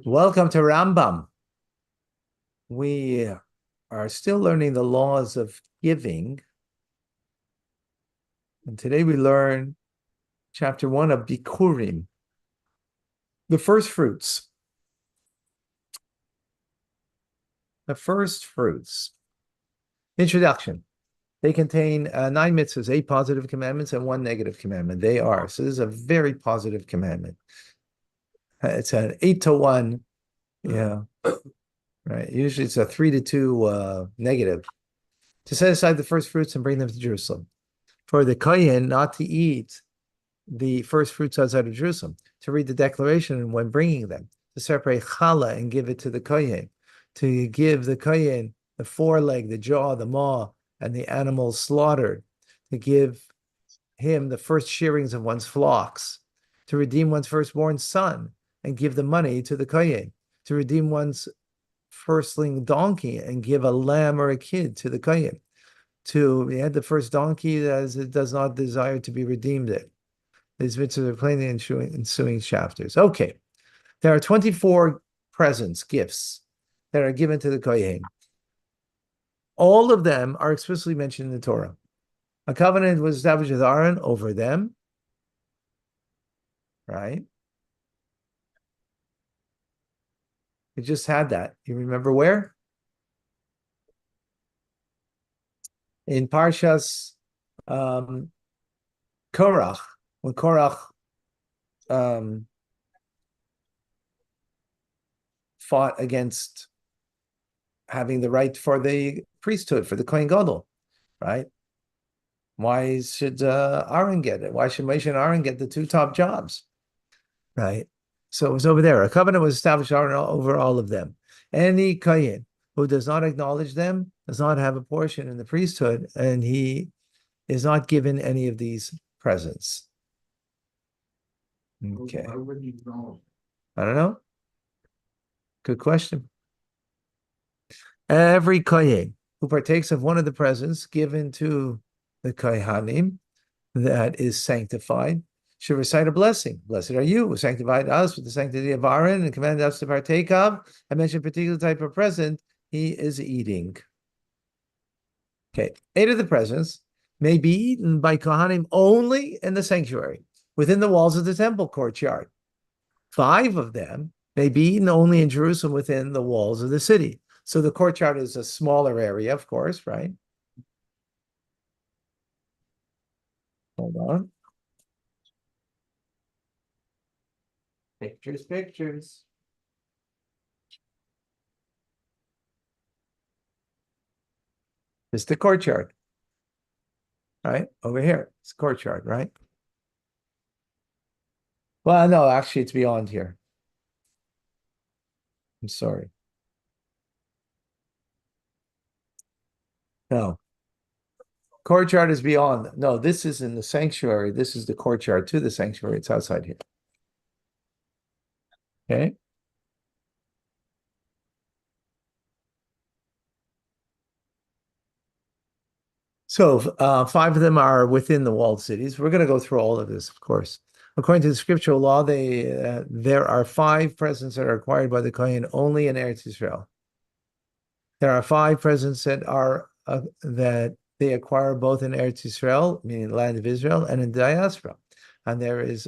Welcome to Rambam. We are still learning the laws of giving. And today we learn chapter 1 of Bikurim, the first fruits. The first fruits. Introduction. They contain 9 mitzvahs, 8 positive commandments, and 1 negative commandment. They are. So this is a very positive commandment. It's an 8-1. Yeah. Right. Usually it's a 3-2 negative. To set aside the first fruits and bring them to Jerusalem. For the kohen not to eat the first fruits outside of Jerusalem, to read the declaration when bringing them, to separate challah and give it to the kohen, to give the kohen the foreleg, the jaw, the maw, and the animals slaughtered, to give him the first shearings of one's flocks, to redeem one's firstborn son and give the money to the kohen, to redeem one's firstling donkey and give a lamb or a kid to the kohen, to add the first donkey as it does not desire to be redeemed. These mitzvahs are plainly in ensuing chapters. Okay, there are 24 presents, gifts, that are given to the kohen. All of them are explicitly mentioned in the Torah. A covenant was established with Aaron over them, right? We just had that. You remember where? In Parshas Korach, when Korach fought against having the right for the priesthood, for the Kohen Gadol, right? Why should Aaron get it? Why should Moshe and Aaron get the 2 top jobs, right? So it was over there. A covenant was established over all of them. Any Kohen who does not acknowledge them does not have a portion in the priesthood, and he is not given any of these presents. Okay. I don't know. Good question. Every kohen who partakes of one of the presents given to the kohanim that is sanctified should recite a blessing. Blessed are you who sanctified us with the sanctity of Aaron and commanded us to partake of. I mentioned a particular type of present he is eating. Okay, 8 of the presents may be eaten by kohanim only in the sanctuary, within the walls of the temple courtyard. 5 of them may be eaten only in Jerusalem within the walls of the city. So the courtyard is a smaller area, of course, right? Hold on. Pictures. This is the courtyard, right? Over here, it's courtyard, right? Well, no, actually, it's beyond here. I'm sorry. No. Courtyard is beyond. No, this is in the sanctuary. This is the courtyard to the sanctuary. It's outside here. Okay. So 5 of them are within the walled cities. We're going to go through all of this, of course. According to the scriptural law, there are 5 presents that are acquired by the Kohen only in Eretz Israel. There are 5 presents that they acquire both in Eretz Israel, meaning the land of Israel, and in diaspora. And there is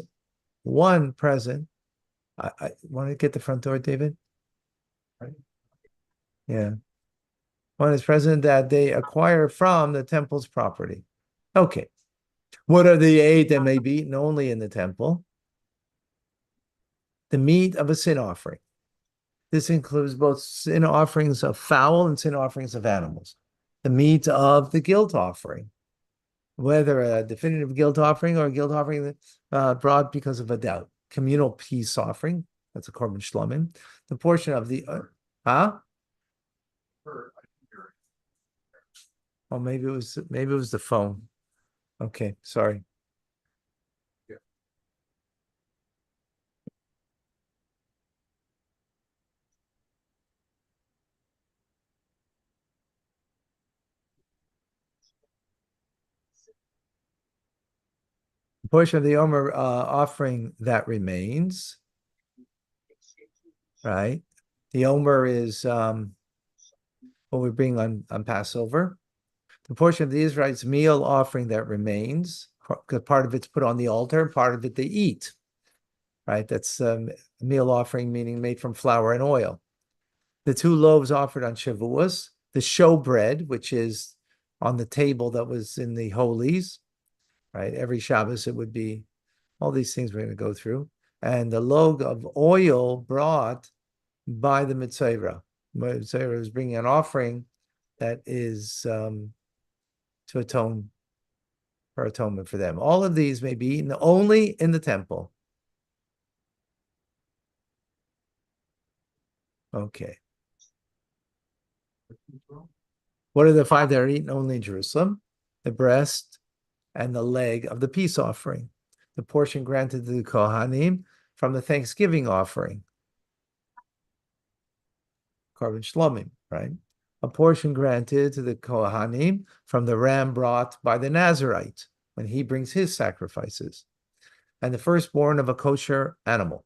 1 present. I want to get the front door, David. Right. Yeah. 1 is present that they acquire from the temple's property. Okay. What are the 8 that may be eaten only in the temple? The meat of a sin offering. This includes both sin offerings of fowl and sin offerings of animals. The meat of the guilt offering, whether a definitive guilt offering or a guilt offering brought because of a doubt. Communal peace offering, that's a korban shlomim. The portion of the, Oh, maybe it was the phone. Okay, sorry. Portion of the Omer offering that remains right? The Omer is what we bring on Passover. The portion of the Israelites' meal offering that remains, because part of it's put on the altar, part of it they eat, right? That's a meal offering, meaning made from flour and oil. The 2 loaves offered on Shavuos, the showbread, which is on the table that was in the holies, right? Every Shabbos it would be all these things we're going to go through, and the log of oil brought by the Mitzvah. Mitzvah is bringing an offering that is to atone for atonement for them. All of these may be eaten only in the temple. Okay. What are the 5 that are eaten only in Jerusalem? The breast and the leg of the peace offering, the portion granted to the Kohanim from the Thanksgiving offering, Korban Shlomim, right? A portion granted to the Kohanim from the ram brought by the Nazarite when he brings his sacrifices, and the firstborn of a kosher animal.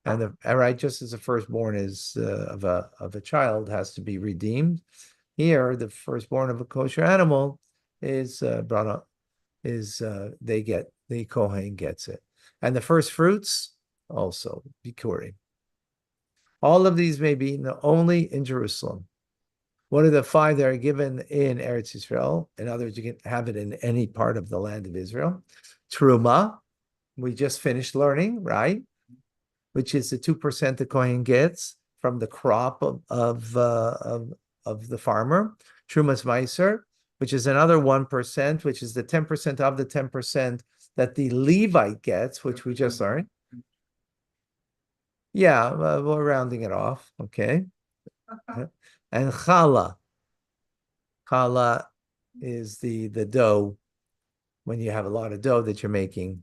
And right, just as the firstborn is of a child has to be redeemed, here the firstborn of a kosher animal is brought up. The Kohen gets it, and the first fruits also bikurim. All of these may be eaten only in Jerusalem. What are the 5 that are given in Eretz Yisrael? In other words, you can have it in any part of the land of Israel. Truma, we just finished learning, right? Which is the 2% the Kohen gets from the crop of the farmer. Trumas Meiser, which is another 1%, which is the 10% of the 10% that the Levite gets, which we just learned. Yeah, we're rounding it off, okay. And challah. Challah is the dough when you have a lot of dough that you're making,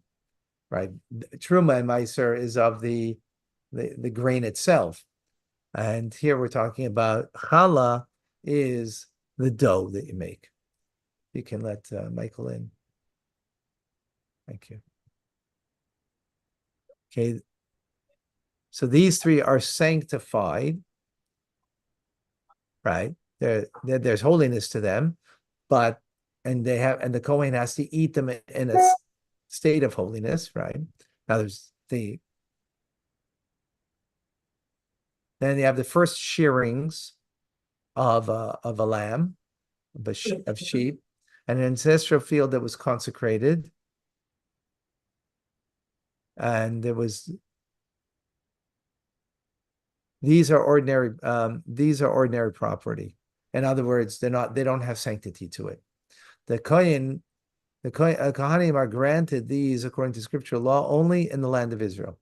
right? Truma and Meiser is of the grain itself. And here we're talking about challah is the dough that you make. You can let Michael in. Thank you. Okay. So these 3 are sanctified, right? There's holiness to them, and the Kohen has to eat them in a state of holiness, right? Now then you have the first shearings of a lamb, of sheep, and an ancestral field that was consecrated, and these are ordinary property. In other words, they don't have sanctity to it. The Kohanim are granted these according to scriptural law only in the land of Israel.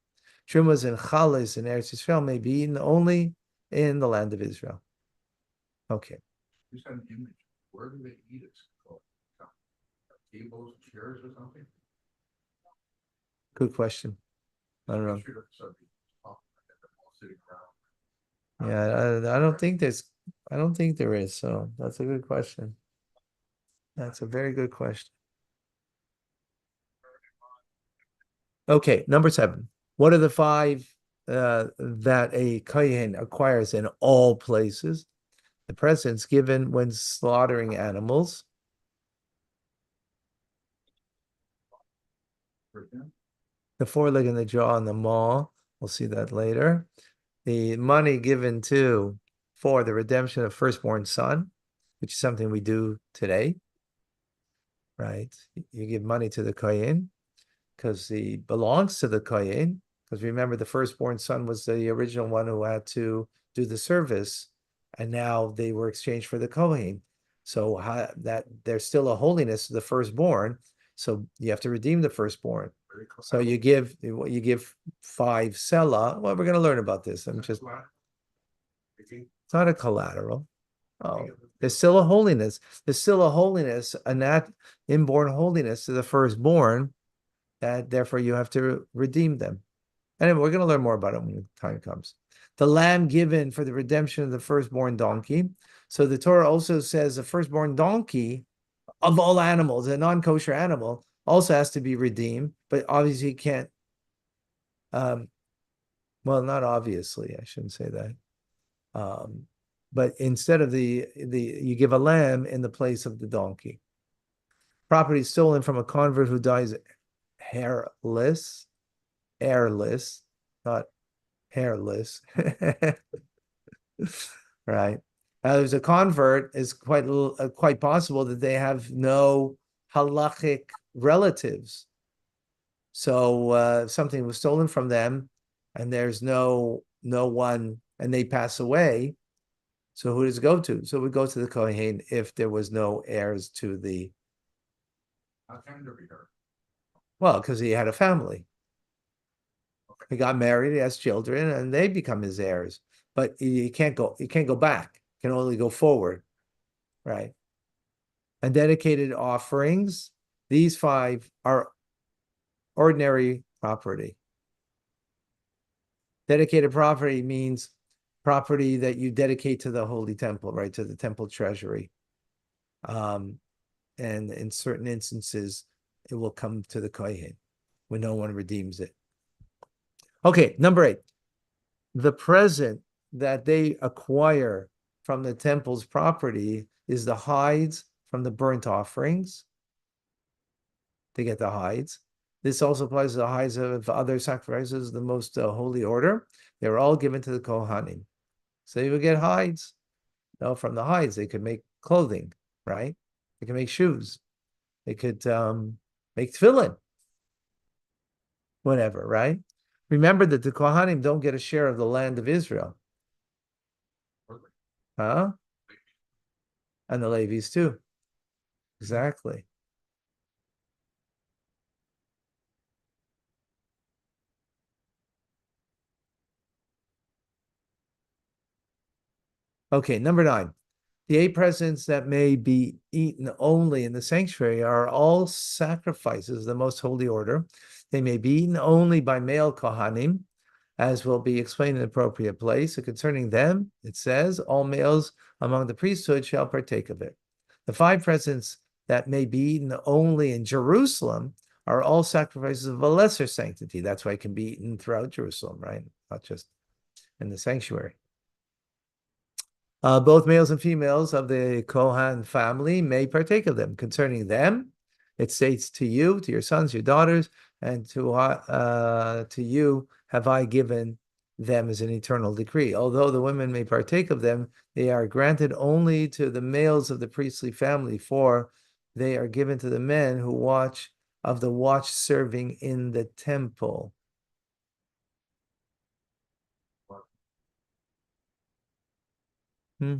Trumas and chalas in Eretz Yisrael may be eaten only in the land of Israel. Okay. You said an image. Where do they eat it? Tables, chairs, or something? Good question. I don't know. Yeah, I don't think there is. So that's a good question. That's a very good question. Okay, number 7. What are the 5 that a kohen acquires in all places? The presents given when slaughtering animals. The foreleg and the jaw and the maw. We'll see that later. The money given for the redemption of firstborn son, which is something we do today, right? You give money to the kohen because he belongs to the kohen. Because remember, the firstborn son was the original one who had to do the service, and now they were exchanged for the kohen. So that there's still a holiness to the firstborn. So you have to redeem the firstborn. So you give 5 selah. Well, we're going to learn about this. It's not a collateral. Oh, there's still a holiness. There's still a holiness, inborn holiness to the firstborn, that therefore you have to redeem them. Anyway, we're going to learn more about it when the time comes. The lamb given for the redemption of the firstborn donkey. So the Torah also says the firstborn donkey of all animals, a non-kosher animal, also has to be redeemed, but obviously you can't Well, not obviously, I shouldn't say that. But instead of you give a lamb in the place of the donkey. Property stolen from a convert who dies hairless, airless, not hairless. Right. There's a convert, is quite possible that they have no halachic relatives. So something was stolen from them, and there's no one, and they pass away. So who does it go to? So we go to the Kohen if there was no heirs to the. How can there be her? Well, because he had a family. He got married, he has children, and they become his heirs. But you can't go back. You can only go forward, right? And dedicated offerings, these 5 are ordinary property. Dedicated property means property that you dedicate to the holy temple, right? To the temple treasury. And in certain instances, it will come to the kohen when no one redeems it. Okay, number 8. The present that they acquire from the temple's property is the hides from the burnt offerings. They get the hides. This also applies to the hides of other sacrifices, the most holy order. They were all given to the Kohanim. So they would get hides. From the hides, they could make clothing, right? They could make shoes. They could make tefillin, whatever, right? Remember that the Kohanim don't get a share of the land of Israel. Huh? And the Levies too. Exactly. Okay, number 9. The 8 presents that may be eaten only in the sanctuary are all sacrifices, the most holy order. They may be eaten only by male Kohanim, as will be explained in the appropriate place. So concerning them, it says, all males among the priesthood shall partake of it. The 5 presents that may be eaten only in Jerusalem are all sacrifices of a lesser sanctity. That's why it can be eaten throughout Jerusalem, right? Not just in the sanctuary. Both males and females of the Kohan family may partake of them. Concerning them, it states to you, to your sons, your daughters, and to you have I given them as an eternal decree. Although the women may partake of them, they are granted only to the males of the priestly family, for they are given to the men who watch serving in the temple. Hmm.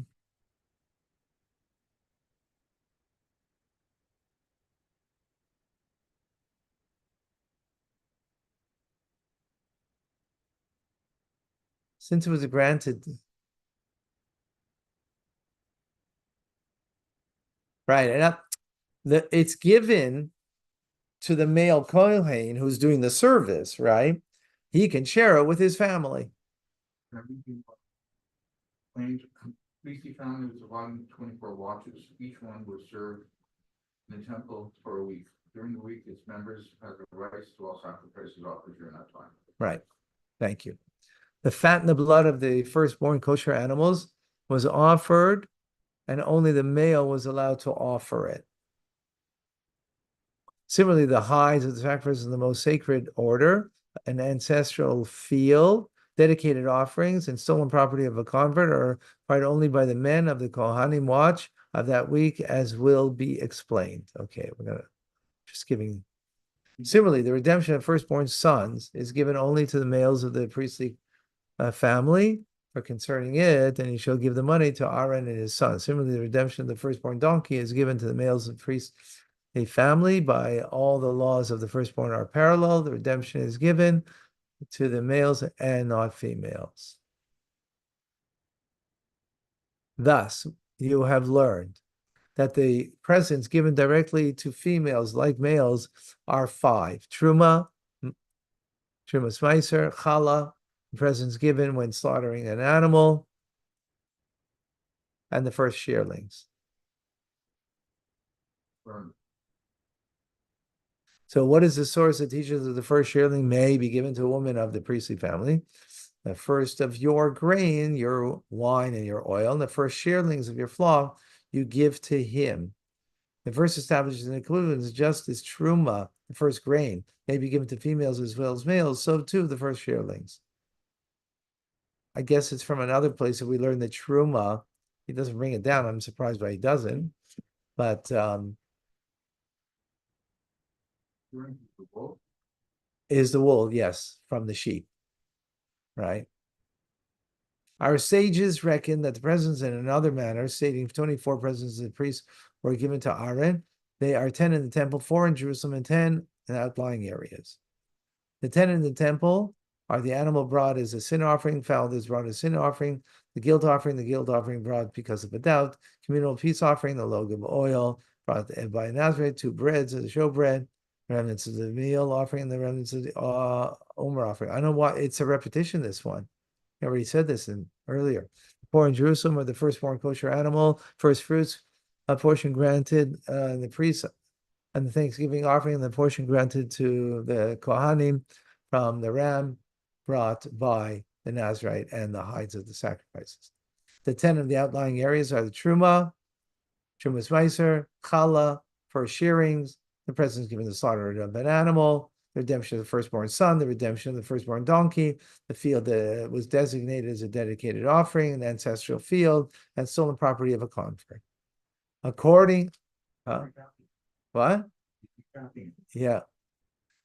Since it was granted, right, and it's given to the male Kohen who's doing the service, right? He can share it with his family. Claims priestly family was allotted 24 watches. Each one was served in the temple for a week. During the week, its members had the rights to all sacrifices offered during that time. Right. Thank you. The fat and the blood of the firstborn kosher animals was offered, and only the male was allowed to offer it. Similarly, the hides of the sacrifices in the most sacred order, an ancestral field, dedicated offerings, and stolen property of a convert are acquired only by the men of the Kohanim watch of that week, as will be explained. Okay, we're gonna just giving. Similarly, the redemption of firstborn sons is given only to the males of the priestly family. For concerning it, and he shall give the money to Aaron and his son. Similarly, the redemption of the firstborn donkey is given to the males of priests. A family, by all the laws of the firstborn are parallel. The redemption is given to the males and not females. Thus, you have learned that the presents given directly to females like males are 5. Truma, Smeiser, Chala, presents given when slaughtering an animal, and the first shearlings. So what is the source that teaches that the first shearling may be given to a woman of the priestly family? The first of your grain, your wine and your oil, and the first shearlings of your flock you give to him. The verse establishes an equivalence just as truma, the first grain, may be given to females as well as males, so too the first shearlings. I guess it's from another place that we learned that truma, he doesn't bring it down. I'm surprised why he doesn't, but is the wool, yes, from the sheep, right? Our sages reckon that the presents in another manner, stating 24 presents of the priests were given to Aaron. They are 10 in the temple, 4 in Jerusalem, and 10 in outlying areas. The 10 in the temple are the animal brought as a sin offering, fowl that is brought as a sin offering, the guilt offering brought because of a doubt, communal peace offering, the log of oil brought by Nazareth, 2 breads as a showbread, remnants of the meal offering, and the remnants of the Omer offering. I don't know why it's a repetition, this one. I already said this earlier. The poor in Jerusalem are the firstborn kosher animal, first fruits, a portion granted the priests, and the thanksgiving offering, and the portion granted to the Kohanim from the ram brought by the Nazarite and the hides of the sacrifices. The 10 of the outlying areas are the Trumas Meiser, Challah, first shearings, the presents given the slaughter of an animal, the redemption of the firstborn son, the redemption of the firstborn donkey, the field that was designated as a dedicated offering, an ancestral field, and stolen property of a convert. According, what? Yeah.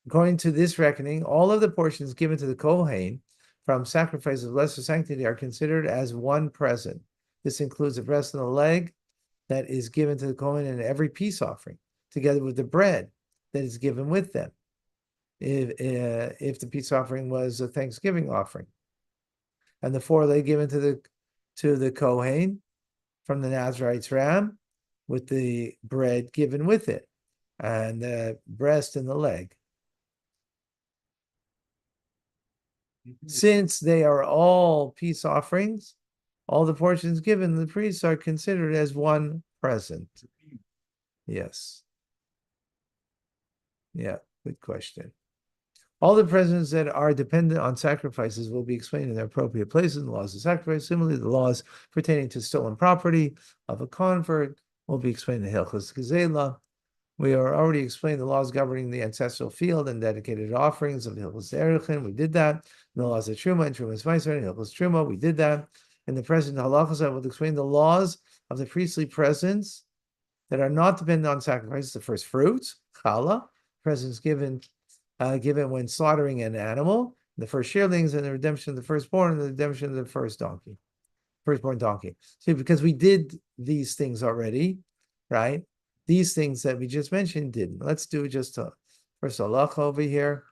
According to this reckoning, all of the portions given to the Kohen from sacrifices of lesser sanctity are considered as one present. This includes the breast and the leg that is given to the Kohen in every peace offering, together with the bread that is given with them, if the peace offering was a Thanksgiving offering, and the foreleg given to the Kohen from the Nazarite's ram, with the bread given with it, and the breast and the leg. Since they are all peace offerings, all the portions given the priests are considered as one present. Yes. Yeah, good question. All the presents that are dependent on sacrifices will be explained in their appropriate places in the laws of sacrifice. Similarly, the laws pertaining to stolen property of a convert will be explained in Hilchos Gezela. We are already explained the laws governing the ancestral field and dedicated offerings of Hilchos Erechin. We did that. In the laws of Truma and Trumas Meiser and Hilchos Truma. We did that. In the present halachas, I will explain the laws of the priestly presents that are not dependent on sacrifices. The first fruits, challah, presents given when slaughtering an animal, the first shearlings, and the redemption of the firstborn, and the redemption of the firstborn donkey. See, because we did these things already, right? These things that we just mentioned didn't. Let's do just first halacha over here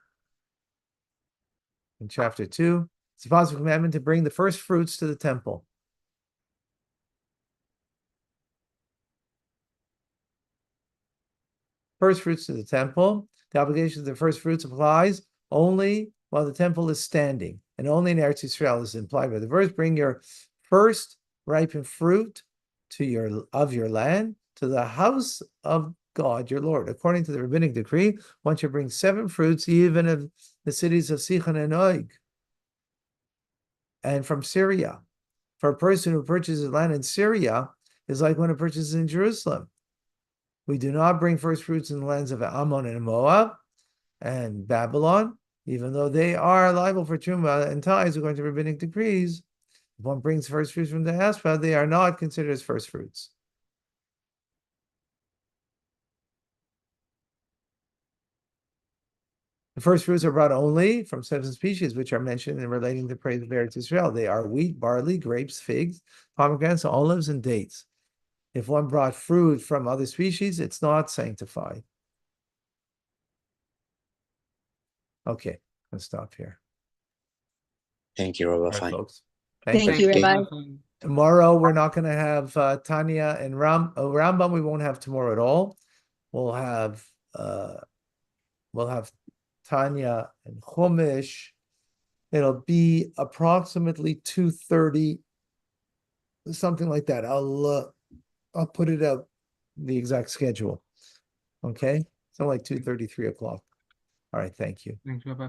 in chapter 2. It's a positive commandment to bring the first fruits to the temple. First fruits to the temple. The obligation of the first fruits applies only while the temple is standing, and only in Eretz Yisrael is implied by the verse. Bring your first ripened fruit of your land to the house of God, your Lord. According to the rabbinic decree, one should bring 7 fruits, even of the cities of Sichon and Og, and from Syria. For a person who purchases land in Syria is like one who purchases in Jerusalem. We do not bring first fruits in the lands of Ammon and Moab and Babylon, even though they are liable for Truma and tithes according to rabbinic decrees. If one brings first fruits from the Asphalt, they are not considered as first fruits. The first fruits are brought only from 7 species, which are mentioned in relating to praise of Eretz Israel. They are wheat, barley, grapes, figs, pomegranates, olives, and dates. If one brought fruit from other species, it's not sanctified. Okay, let's stop here. Thank you, Rabbi. All right, Fine. folks. Thank you, Rabbi. Tomorrow, we're not going to have Tanya and Rambam. We won't have tomorrow at all. We'll have Tanya and Chumash. It'll be approximately 2:30, something like that. I'll put it out the exact schedule. Okay, so like 2:30, 3 o'clock. All right, thank you. Thanks, Rabbi.